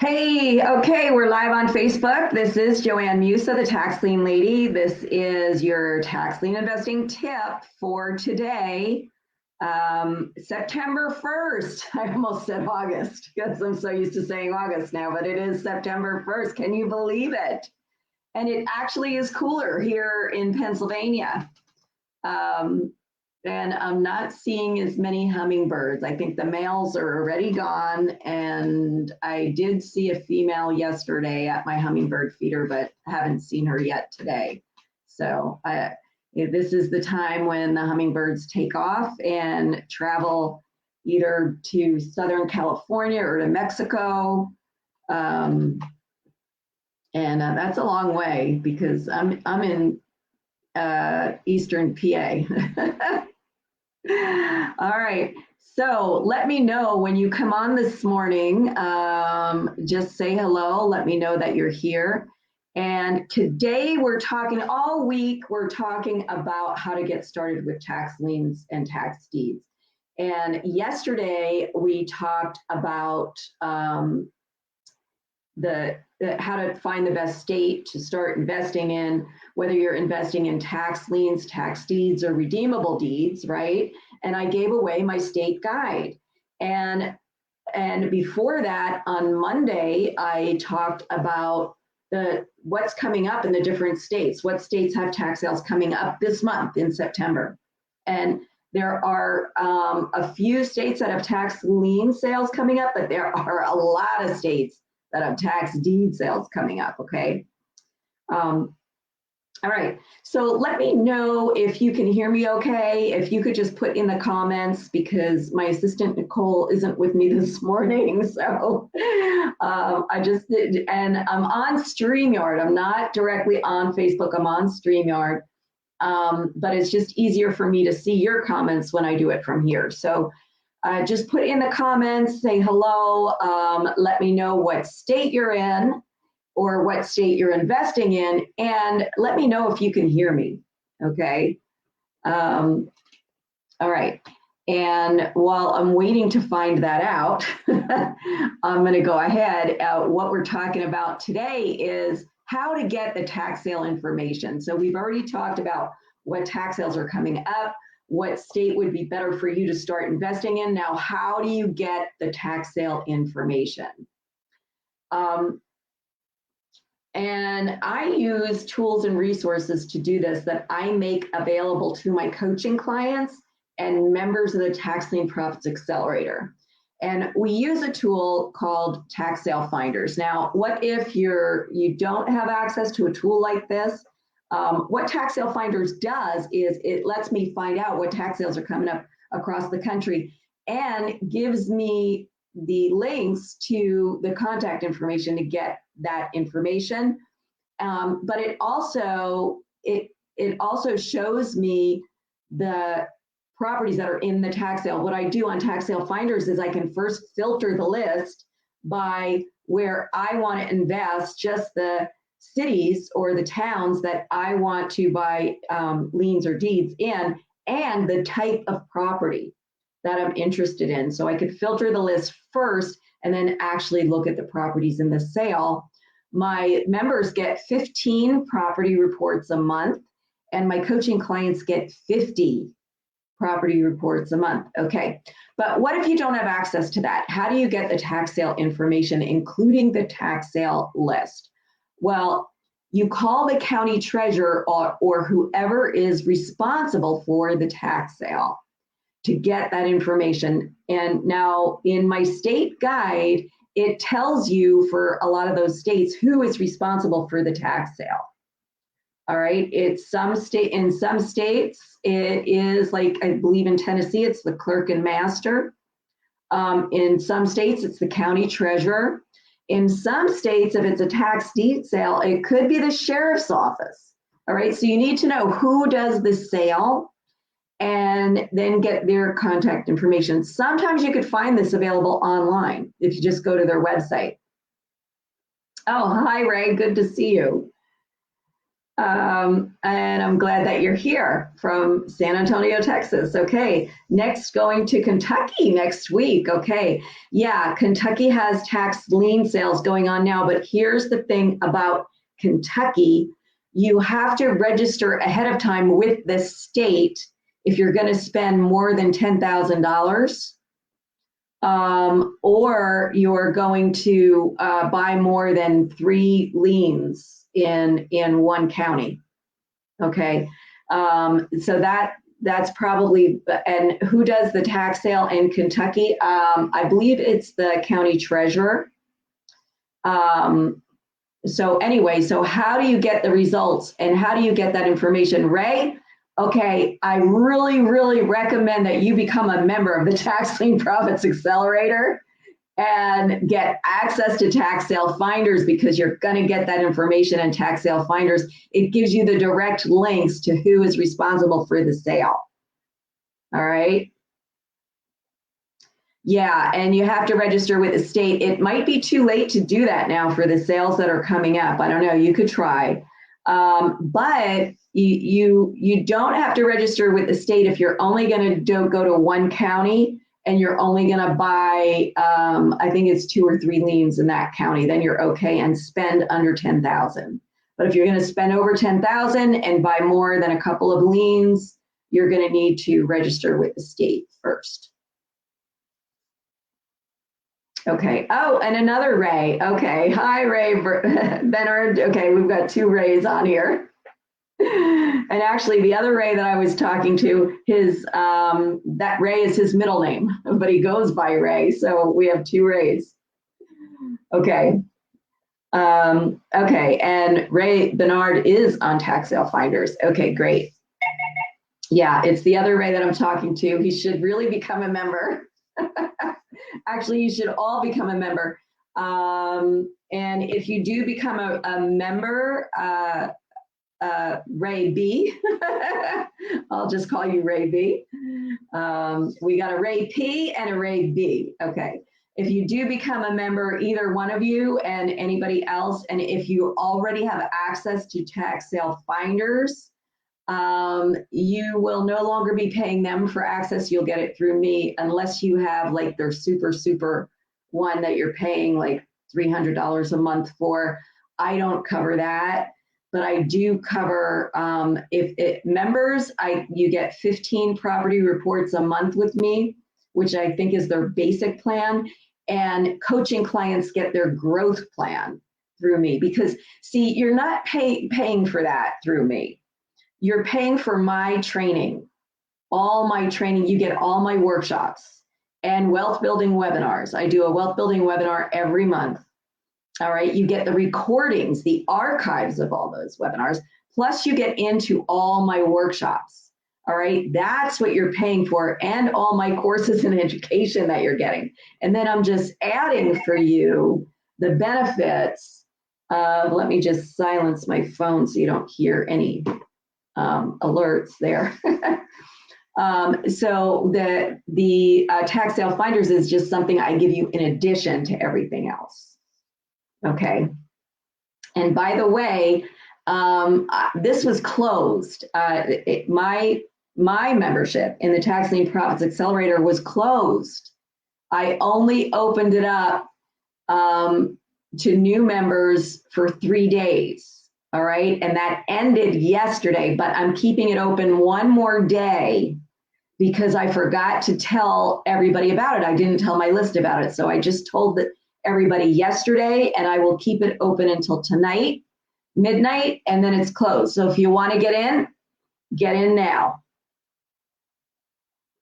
Hey, okay, we're live on Facebook. This is Joanne Musa, the Tax Lien Lady. This is your tax lien investing tip for today, September 1st. I almost said August because I'm so used to saying August now, but it is September 1st. Can you believe it? And it actually is cooler here in Pennsylvania. Um, and I'm not seeing as many hummingbirds. I think the males are already gone. And I did see a female yesterday at my hummingbird feeder, but haven't seen her yet today. So this is the time when the hummingbirds take off and travel either to Southern California or to Mexico. And that's a long way because I'm in Eastern PA. All right. So let me know when you come on this morning. Just say hello. Let me know that you're here. And today all week, we're talking about how to get started with tax liens and tax deeds. And yesterday we talked about how to find the best state to start investing in, whether you're investing in tax liens, tax deeds, or redeemable deeds, right? And I gave away my state guide. And before that, on Monday, I talked about what's coming up in the different states. What states have tax sales coming up this month in September? And there are a few states that have tax lien sales coming up, but there are a lot of states that have tax deed sales coming up, okay? All right, so let me know if you can hear me okay. If you could just put in the comments, because my assistant Nicole isn't with me this morning, so I just did, and I'm on StreamYard. I'm not directly on Facebook, I'm on StreamYard, but it's just easier for me to see your comments when I do it from here. So just put in the comments, say hello, let me know what state you're in or what state you're investing in, and let me know if you can hear me, okay? All right, and while I'm waiting to find that out, I'm gonna go ahead. What we're talking about today is how to get the tax sale information. So we've already talked about what tax sales are coming up, what state would be better for you to start investing in. Now, how do you get the tax sale information? And I use tools and resources to do this that I make available to my coaching clients and members of the Tax Lien Profits Accelerator. And we use a tool called Tax Sale Finders. Now, what if you don't have access to a tool like this? What Tax Sale Finders does is it lets me find out what tax sales are coming up across the country and gives me the links to the contact information to get that information. But it also shows me the properties that are in the tax sale. What I do on Tax Sale Finders is I can first filter the list by where I want to invest, just the cities or the towns that I want to buy liens or deeds in, and the type of property that I'm interested in. So I could filter the list first and then actually look at the properties in the sale. My members get 15 property reports a month, and my coaching clients get 50 property reports a month. Okay, but what if you don't have access to that? How do you get the tax sale information, including the tax sale list? Well, you call the county treasurer or whoever is responsible for the tax sale to get that information. And now in my state guide, it tells you for a lot of those states who is responsible for the tax sale. All right, in some states, it is, like, I believe in Tennessee, it's the clerk and master. In some states, it's the county treasurer. In some states, if it's a tax deed sale, it could be the sheriff's office. All right, so you need to know who does the sale and then get their contact information. Sometimes you could find this available online if you just go to their website. Oh, hi, Ray, good to see you. And I'm glad that you're here from San Antonio, Texas. Okay, next going to Kentucky next week. Okay, yeah, Kentucky has tax lien sales going on now, but here's the thing about Kentucky. You have to register ahead of time with the state if you're going to spend more than $10,000, or you're going to buy more than 3 liens in one county. Okay, so that's probably, and who does the tax sale in Kentucky? I believe it's the county treasurer. So anyway, so how do you get the results and how do you get that information, Ray? Okay, I really, really recommend that you become a member of the Tax Lien Profits Accelerator and get access to tax sale finders, because you're going to get that information in tax sale finders. It gives you the direct links to who is responsible for the sale. All right. Yeah, and you have to register with the state. It might be too late to do that now for the sales that are coming up. I don't know, you could try. But you don't have to register with the state if you're only going to go to one county and you're only going to buy, I think it's 2 or 3 liens in that county, then you're okay and spend under 10,000. But if you're going to spend over 10,000 and buy more than a couple of liens, you're going to need to register with the state first. Okay. Oh, and another Ray. Okay. Hi, Ray Bernard. Okay, we've got 2 Rays on here. And actually, the other Ray that I was talking to, his that Ray is his middle name, but he goes by Ray. So we have 2 Rays. Okay. Okay. And Ray Bernard is on tax sale finders. Okay, great. Yeah, it's the other Ray that I'm talking to. He should really become a member. Actually, you should all become a member. And if you do become a member, Ray B, I'll just call you Ray B. We got a Ray P and a Ray B. Okay. If you do become a member, either one of you and anybody else, and if you already have access to tax sale finders, you will no longer be paying them for access. You'll get it through me, unless you have like their super one that you're paying like $300 a month for. I don't cover that, but I do cover, members, you get 15 property reports a month with me, which I think is their basic plan, and coaching clients get their growth plan through me, because see, you're not paying for that through me. You're paying for my training, all my training. You get all my workshops and wealth building webinars. I do a wealth building webinar every month. All right. You get the recordings, the archives of all those webinars, plus you get into all my workshops. All right. That's what you're paying for, and all my courses and education that you're getting. And then I'm just adding for you the benefits of, let me just silence my phone so you don't hear any alerts there. So the tax sale finders is just something I give you in addition to everything else. Okay. And by the way, this was closed. My membership in the Tax Lien Profits Accelerator was closed. I only opened it up to new members for 3 days. All right. And that ended yesterday, but I'm keeping it open one more day because I forgot to tell everybody about it. I didn't tell my list about it. So I just told everybody yesterday, and I will keep it open until tonight, midnight, and then it's closed. So if you want to get in now.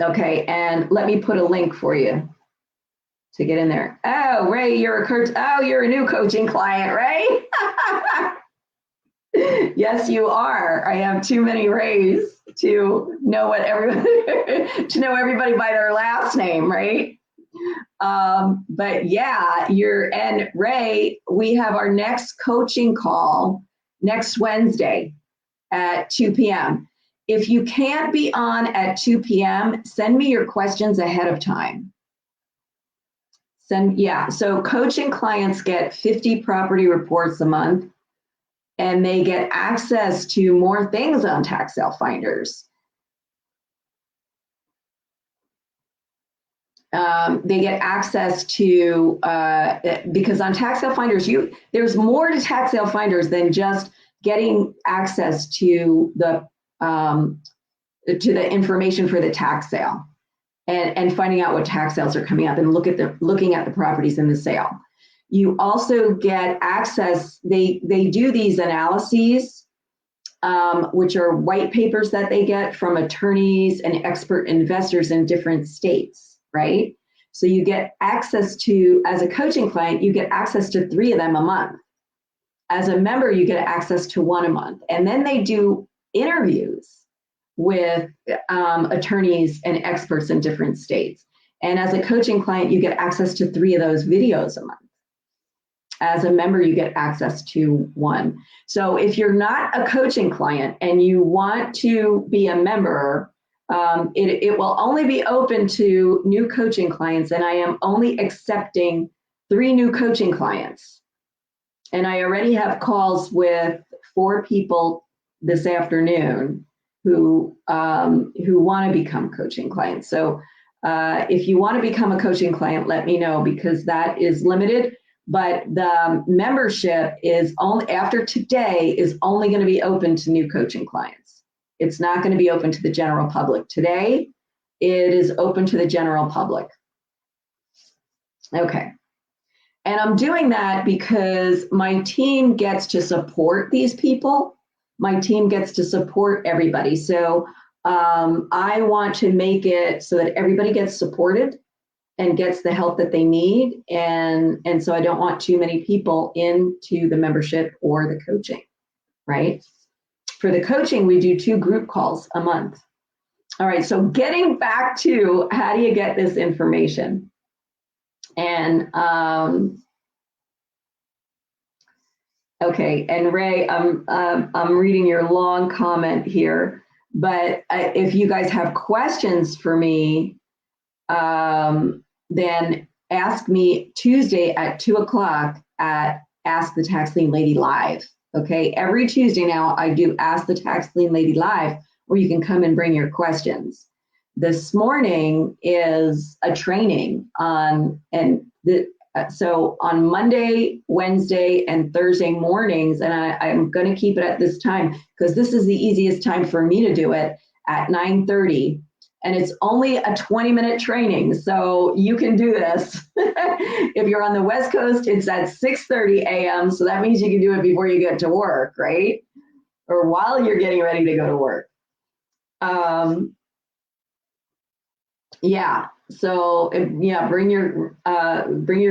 Okay. And let me put a link for you to get in there. Oh, Ray, you're a new coaching client, Ray. Yes, you are. I have too many Rays to know to know everybody by their last name, right? But yeah, and Ray, we have our next coaching call next Wednesday at 2 p.m. If you can't be on at 2 p.m., send me your questions ahead of time. So coaching clients get 50 property reports a month. and they get access to more things on tax sale finders. They get access to, because on tax sale finders, there's more to tax sale finders than just getting access to the information for the tax sale and finding out what tax sales are coming up and looking at the properties in the sale. You also get access, they do these analyses, which are white papers that they get from attorneys and expert investors in different states, right? So you get access to, as a coaching client, you get access to 3 of them a month. As a member, you get access to 1 a month. And then they do interviews with attorneys and experts in different states. And as a coaching client, you get access to 3 of those videos a month. As a member, you get access to 1. So if you're not a coaching client and you want to be a member, it will only be open to new coaching clients, and I am only accepting 3 new coaching clients. And I already have calls with 4 people this afternoon who want to become coaching clients. So if you want to become a coaching client, let me know, because that is limited. But the membership is only, after today, is only going to be open to new coaching clients. It's not going to be open to the general public. Today, it is open to the general public. Okay. And I'm doing that because my team gets to support these people. My team gets to support everybody. So I want to make it so that everybody gets supported and gets the help that they need. And so I don't want too many people into the membership or the coaching, right? For the coaching, we do 2 group calls a month. All right, so getting back to how do you get this information? And okay, and Ray, I'm reading your long comment here, but if you guys have questions for me, then ask me Tuesday at 2:00 at Ask the Tax Lien Lady Live. Okay, every Tuesday now I do Ask the Tax Lien Lady Live, where you can come and bring your questions. This morning is a training on, so on Monday, Wednesday, and Thursday mornings, and I'm going to keep it at this time because this is the easiest time for me to do it at 9:30. And it's only a 20-minute training, so you can do this. If you're on the West Coast, it's at 6:30 a.m., so that means you can do it before you get to work, right? Or while you're getting ready to go to work. Yeah, so yeah, bring your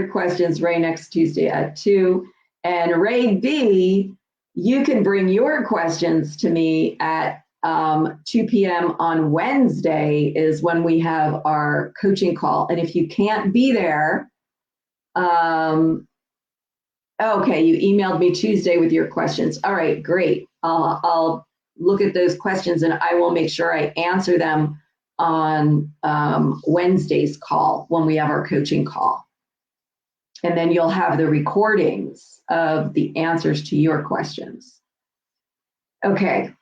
questions Ray next Tuesday at 2. And Ray B, you can bring your questions to me at 2 p.m. on Wednesday is when we have our coaching call. And if you can't be there, okay, you emailed me Tuesday with your questions. All right, great. I'll look at those questions and I will make sure I answer them on Wednesday's call when we have our coaching call. And then you'll have the recordings of the answers to your questions. Okay.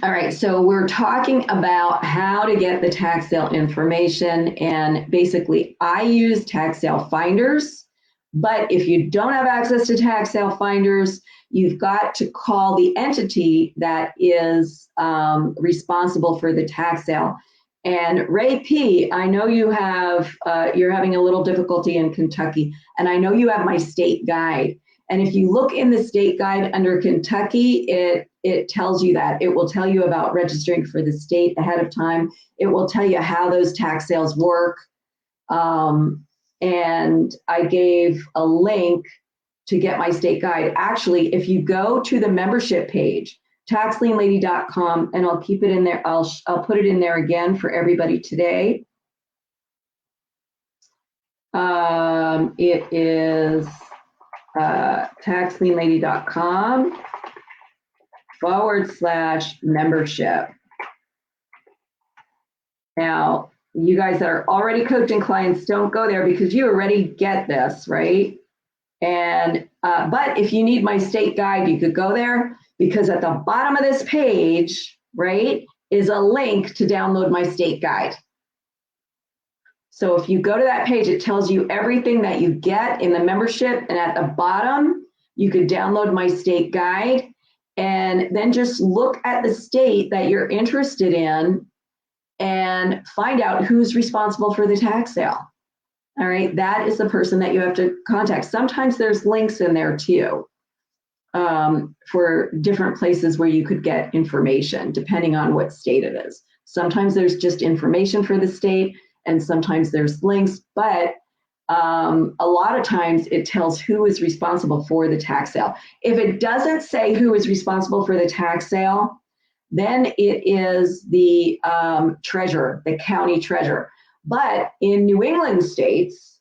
All right, so we're talking about how to get the tax sale information, and basically I use tax sale finders, but if you don't have access to tax sale finders, you've got to call the entity that is responsible for the tax sale. And Ray P, I know you have, you're having a little difficulty in Kentucky, and I know you have my state guide. And if you look in the state guide under Kentucky, it tells you that. It will tell you about registering for the state ahead of time. It will tell you how those tax sales work. And I gave a link to get my state guide. Actually, if you go to the membership page, taxlienlady.com, and I'll keep it in there. I'll put it in there again for everybody today. It is taxlienlady.com/membership. Now, you guys that are already coaching clients, don't go there because you already get this, right? And but if you need my state guide, you could go there, because at the bottom of this page, right, is a link to download my state guide. So if you go to that page, it tells you everything that you get in the membership, and at the bottom, you could download my state guide, and then just look at the state that you're interested in and find out who's responsible for the tax sale. All right, that is the person that you have to contact. Sometimes there's links in there too, for different places where you could get information, depending on what state it is. Sometimes there's just information for the state, and sometimes there's links, but a lot of times it tells who is responsible for the tax sale. If it doesn't say who is responsible for the tax sale, then it is the treasurer, the county treasurer. But in New England states,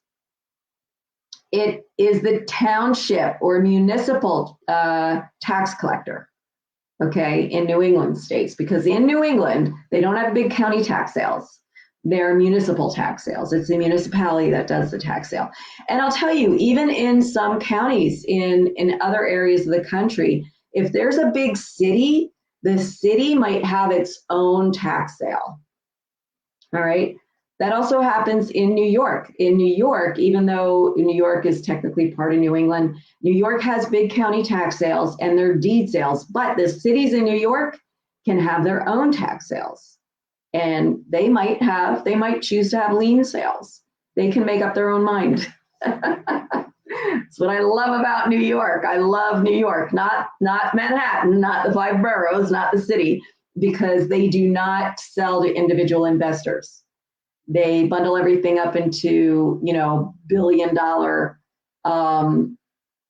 it is the township or municipal tax collector, okay, in New England states, because in New England, they don't have big county tax sales. They're municipal tax sales. It's the municipality that does the tax sale. And I'll tell you, even in some counties in other areas of the country, if there's a big city, the city might have its own tax sale. All right. That also happens in New York. In New York, even though New York is technically part of New England, New York has big county tax sales and their deed sales, but the cities in New York can have their own tax sales. And they might choose to have lien sales. They can make up their own mind. That's what I love about New York. I love New York, not Manhattan, not the 5 boroughs, not the city, because they do not sell to individual investors. They bundle everything up into, billion-dollar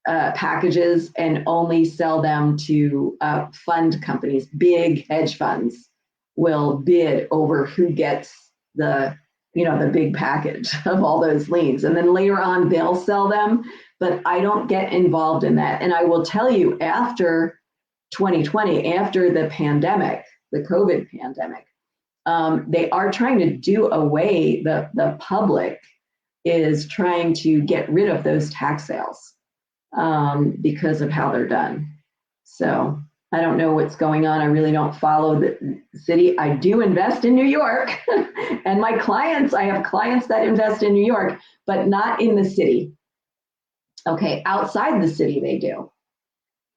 packages, and only sell them to fund companies. Big hedge funds will bid over who gets the big package of all those liens. And then later on, they'll sell them, but I don't get involved in that. And I will tell you, after 2020, after the pandemic, the COVID pandemic, they are trying to do away, the public is trying to get rid of those tax sales because of how they're done. So I don't know what's going on. I really don't follow the city. I do invest in New York and I have clients that invest in New York, but not in the city. Okay, outside the city they do.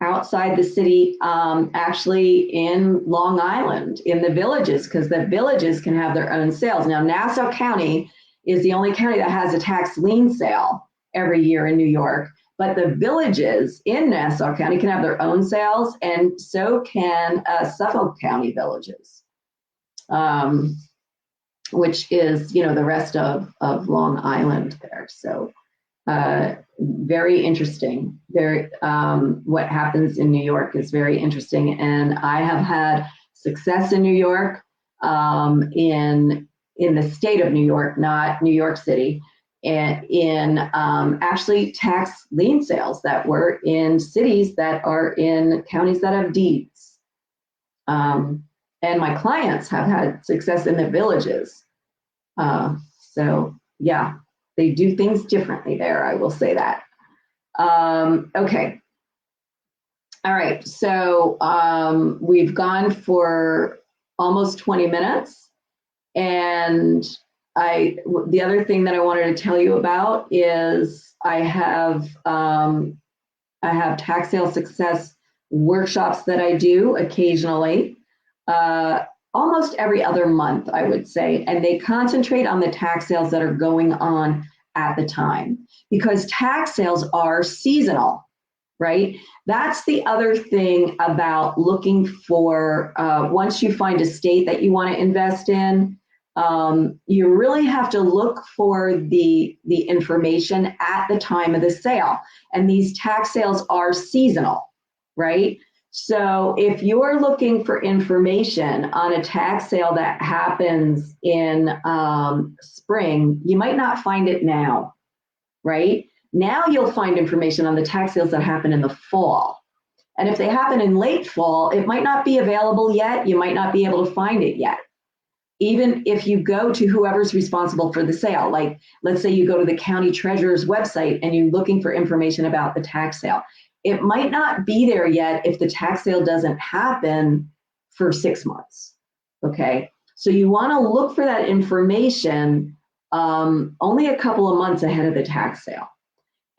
Outside the city, actually in Long Island, in the villages, because the villages can have their own sales. Now, Nassau County is the only county that has a tax lien sale every year in New York. But the villages in Nassau County can have their own sales, and so can Suffolk County villages, which is, the rest of Long Island there. So very interesting. What happens in New York is very interesting, and I have had success in New York, in the state of New York, not New York City, and in actually tax lien sales that were in cities that are in counties that have deeds. And my clients have had success in the villages. So yeah, they do things differently there, I will say that. Okay. All right, so we've gone for almost 20 minutes, and the other thing that I wanted to tell you about is I have tax sale success workshops that I do occasionally, almost every other month, I would say, and they concentrate on the tax sales that are going on at the time, because tax sales are seasonal, right? That's the other thing about looking for, once you find a state that you want to invest in, you really have to look for the information at the time of the sale. And these tax sales are seasonal, right? So if you're looking for information on a tax sale that happens in spring, you might not find it now, right? Now you'll find information on the tax sales that happen in the fall. And if they happen in late fall, it might not be available yet. You might not be able to find it yet. even if you go to whoever's responsible for the sale, like let's say you go to the county treasurer's website and you're looking for information about the tax sale, it might not be there yet if the tax sale doesn't happen for 6 months. Okay, so you want to look for that information only a couple of months ahead of the tax sale.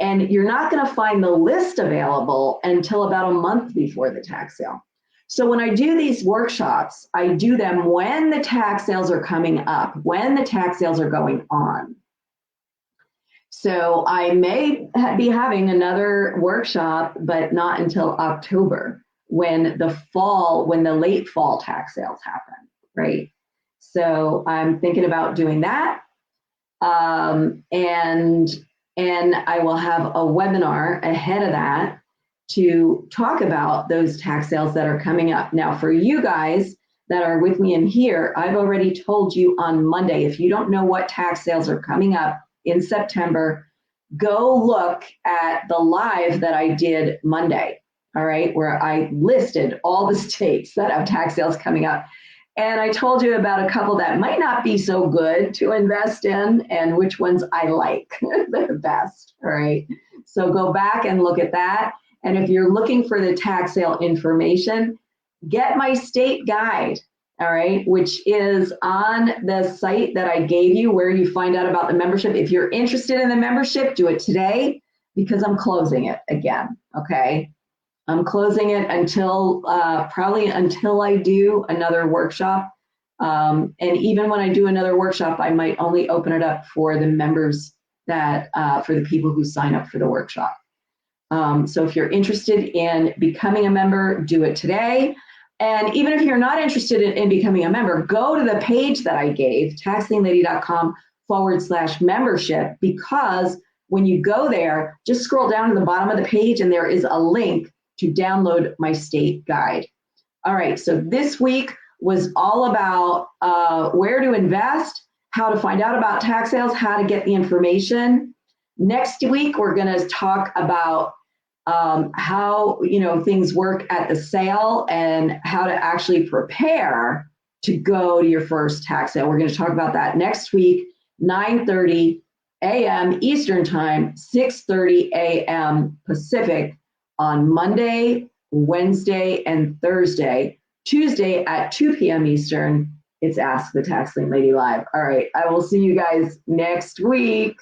And you're not going to find the list available until about a month before the tax sale. So when I do these workshops, I do them when the tax sales are coming up, when the tax sales are going on. So I may be having another workshop, but not until October, when the late fall tax sales happen, right? So I'm thinking about doing that. And I will have a webinar ahead of that to talk about those tax sales that are coming up. Now, for you guys that are with me in here, I've already told you on Monday, if you don't know what tax sales are coming up in September, go look at the live that I did Monday, all right, where I listed all the states that have tax sales coming up. And I told you about a couple that might not be so good to invest in and which ones I like the best, all right? So go back and look at that. And if you're looking for the tax sale information, get my state guide, all right, which is on the site that I gave you where you find out about the membership. If you're interested in the membership, do it today because I'm closing it again, okay? I'm closing it until probably until I do another workshop. And even when I do another workshop, I might only open it up for the members that, for the people who sign up for the workshop. So if you're interested in becoming a member, do it today. And even if you're not interested in becoming a member, go to the page that I gave, taxlienlady.com/membership, because when you go there, just scroll down to the bottom of the page and there is a link to download my state guide. All right, so this week was all about where to invest, how to find out about tax sales, how to get the information. Next week, we're gonna talk about how things work at the sale and how to actually prepare to go to your first tax sale. We're gonna talk about that next week, 9:30 a.m. Eastern Time, 6:30 a.m. Pacific, on Monday, Wednesday, and Thursday. Tuesday at 2 p.m. Eastern, it's Ask the Tax Lien Lady Live. All right, I will see you guys next week.